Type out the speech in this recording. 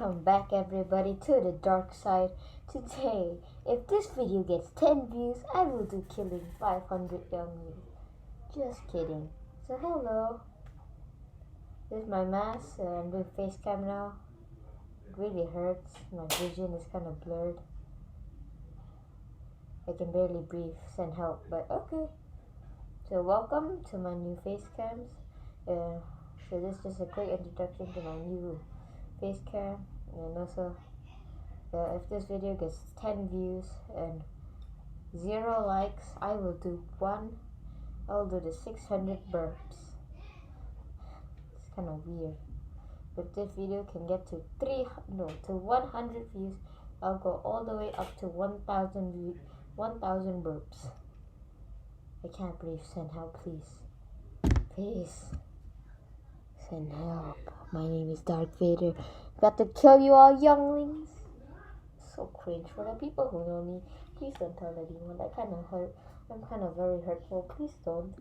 Welcome back everybody to the dark side. Today, if this video gets 10 views, I will do killing 500 younglings. Just kidding. So hello. This is my mask. I'm doing face cam now. It really hurts. My vision is kind of blurred. I can barely breathe. Send help, but okay. So welcome to my new face cams. So this is just a quick introduction to my new face cam, and also if this video gets 10 views and 0 likes, I will do the 600 burps. It's kind of weird, but if this video can get to 100 views, I'll go all the way up to 1,000 burps. I can't breathe. Send help, please. Send help. My name is Darth Vader. Got to kill you all, younglings. So cringe. For the people who know me, please don't tell anyone. That kind of hurt. I'm kind of very hurtful. Please don't.